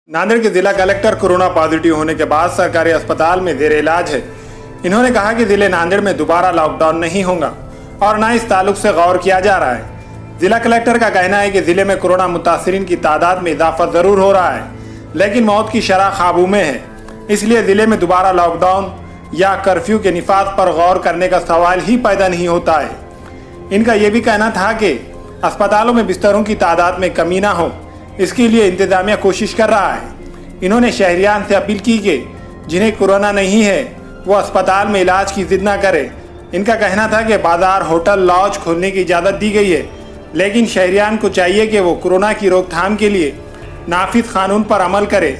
नांदेड़ के जिला collector corona positive होने के बाद सरकारी अस्पताल में जेर इलाज है। इन्होंने कहा कि जिले नांदेड़ में दोबारा लॉकडाउन नहीं होगा और न इस ताल्लुक से गौर किया जा रहा है। जिला कलेक्टर का कहना है कि जिले में कोरोना मुतासिरीन की तादाद में इजाफा जरूर हो रहा है, लेकिन मौत की शरह काबू में है। इसलिए जिले में दोबारा लॉकडाउन या कर्फ्यू के निफाज पर गौर करने का सवाल ही पैदा नहीं होता है। इनका ये भी कहना था कि अस्पतालों में बिस्तरों की तादाद में कमी ना हो, इसके लिए इंतजामिया कोशिश कर रहा है। इन्होंने शहरियान से अपील की कि जिन्हें कोरोना नहीं है वो अस्पताल में इलाज की जिद ना करे। इनका कहना था कि बाजार, होटल, लॉज खोलने की इजाज़त दी गई है, लेकिन शहरियान को चाहिए कि वो कोरोना की रोकथाम के लिए नाफिज कानून पर अमल करे।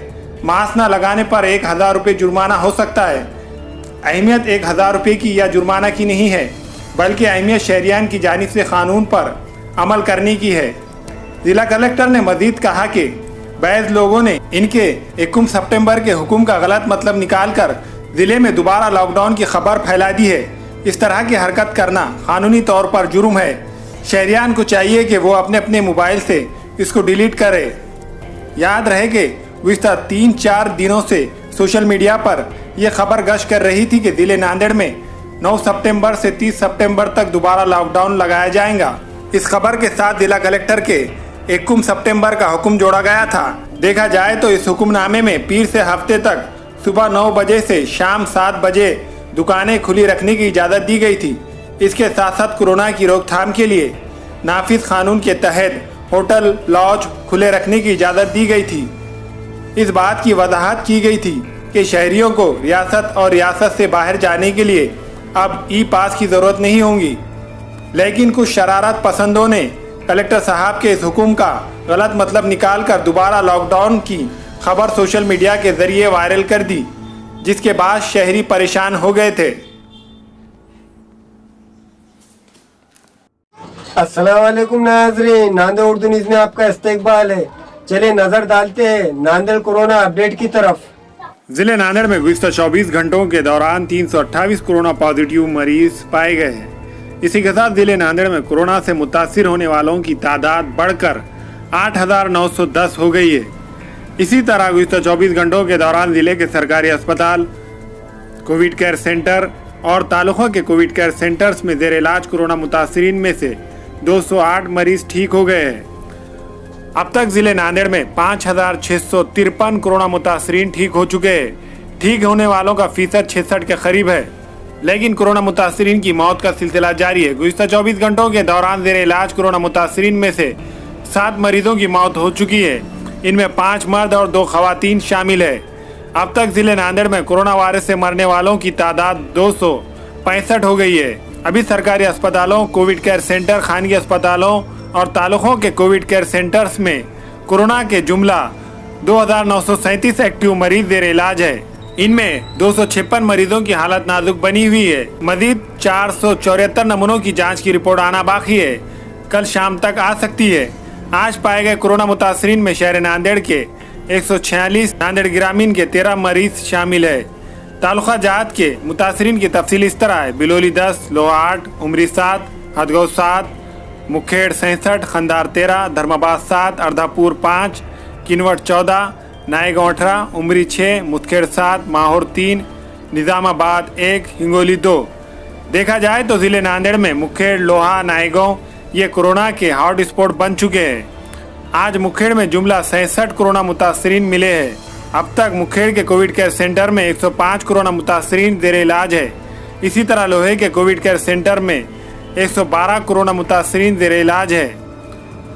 मास्क न लगाने पर 1000 रुपये जुर्माना हो सकता है। अहमियत 1000 रुपये की या जुर्माना की नहीं है, बल्कि अहमियत शहरियान की जानिब से कानून पर अमल करने की है। जिला कलेक्टर ने मजीद कहा कि बैज़ लोगों ने इनके 21 सितंबर के हुक्म का गलत मतलब निकालकर जिले में दोबारा लॉकडाउन की खबर फैला दी है। इस तरह की हरकत करना कानूनी तौर पर जुर्म है। शहरियान को चाहिए कि वो अपने अपने मोबाइल से इसको डिलीट करे। याद रहे कि गुज़िश्ता 3-4 दिनों से सोशल मीडिया पर यह खबर गश्त कर रही थी कि जिले नांदेड़ में 9 सितंबर से 30 सितंबर तक दोबारा लॉकडाउन लगाया जाएगा। इस खबर के साथ जिला कलेक्टर के 21 सितंबर का हुक्म जोड़ा गया था। देखा जाए तो इस हुक्मनामे में पीर से हफ्ते तक सुबह 9 बजे से शाम 7 बजे दुकानें खुली रखने की इजाज़त दी गई थी। इसके साथ साथ कोरोना की रोकथाम के लिए नाफिज कानून के तहत होटल, लॉज खुले रखने की इजाज़त दी गई थी। इस बात की वजाहत की गई थी कि शहरियों को रियासत और रियासत से बाहर जाने के लिए अब ई पास की ज़रूरत नहीं होगी, लेकिन कुछ शरारत पसंदों ने कलेक्टर साहब के इस हुक्म का गलत मतलब निकालकर दोबारा लॉकडाउन की खबर सोशल मीडिया के जरिए वायरल कर दी, जिसके बाद शहरी परेशान हो गए थे। अस्सलाम वालेकुम नाज़रीन, नांदेड़ उर्दू न्यूज़ में आपका इस्तकबाल है। चलिए नजर डालते हैं नांदेड़ कोरोना अपडेट की तरफ। जिले नांदेड़ में गुज़िश्ता 24 घंटों के दौरान 328 कोरोना पॉजिटिव मरीज पाए गए हैं। इसी के साथ जिले नांदेड़ में कोरोना से मुतासिर होने वालों की तादाद बढ़कर 8910 हो गई है। इसी तरह गुज़िश्ता 24 घंटों के दौरान जिले के सरकारी अस्पताल, कोविड केयर सेंटर और तालुका के कोविड केयर सेंटर्स में जेर इलाज कोरोना मुतासिरीन में से 208 मरीज ठीक हो गए हैं। अब तक जिले नांदेड़ में 5653 कोरोना मुतासिरीन ठीक हो चुके हैं। ठीक होने वालों का फीसद 66 के करीब है, लेकिन कोरोना मुतासिरीन की मौत का सिलसिला जारी है। गुज़िश्ता 24 घंटों के दौरान जेर इलाज कोरोना मुतासिरीन में से 7 मरीजों की मौत हो चुकी है। इनमें 5 मर्द और 2 खवातीन शामिल है। अब तक जिले नांदेड़ में कोरोना वायरस से मरने वालों की तादाद 265 हो गई है। अभी सरकारी अस्पतालों, कोविड केयर सेंटर, खानगी अस्पतालों और तालुकों के कोविड केयर सेंटर्स में कोरोना के जुमला 2937 एक्टिव मरीज जेर इलाज है। इनमें 256 मरीजों की हालत नाजुक बनी हुई है। मजीद 474 नमूनों की जांच की रिपोर्ट आना बाकी है, कल शाम तक आ सकती है। आज पाए गए कोरोना मुतासिरीन में शहर नांदेड़ के 146, नांदेड़ ग्रामीण के 13 मरीज शामिल है। तालुका जात के मुतासिरीन की तफसील इस तरह है: बिलोली 10, लोहा 8, उमरी 7, हदगौ 7, मुखेड़ 67, खंदार 13, धर्माबाद 7, अर्धापुर 5, किनवट 14, नायगांव 18, उमरी 6, मुखेड़ 7, माहौर 3, निजामाबाद 1, हिंगोली 2। देखा जाए तो जिले नांदेड़ में मुखेड़, लोहा, नायगांव ये कोरोना के हॉट स्पॉट बन चुके हैं। आज मुखेड़ में जुमला 67 कोरोना मुतासिरीन मिले हैं। अब तक मुखेड़ के कोविड केयर सेंटर में 105 कोरोना मुतासिरीन जेर इलाज है। इसी तरह लोहे के कोविड केयर सेंटर में 112 कोरोना मुतासिरीन जेर इलाज है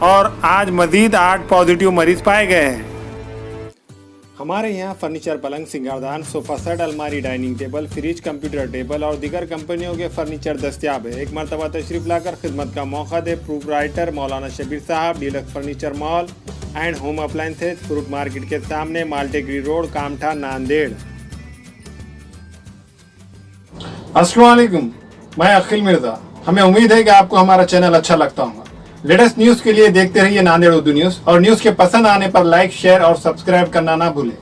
और आज मजीद 8 पॉजिटिव मरीज पाए गए हैं। हमारे यहाँ फर्नीचर, पलंग, सिंगारदान, सोफा सेट, अलमारी, dining table, fridge, computer table और दीगर कंपनियों के फर्नीचर दस्तियाब है। एक मरतबा तशरीफ लाकर खिदमत का मौका दे। प्रोप्राइटर मौलाना शबीर साहब, deluxe furniture mall and home appliances, fruit market के सामने, माल्टेगरी रोड, कामठा, नांदेड़। अस्सलाम वालेकुम, मैं अखिल मिर्जा। हमें उम्मीद है कि आपको हमारा चैनल अच्छा लगता होगा। लेटेस्ट न्यूज के लिए देखते रहिए नांदेड़ उर्दू न्यूज और न्यूज के पसंद आने पर लाइक, शेयर और सब्सक्राइब करना ना भूलें।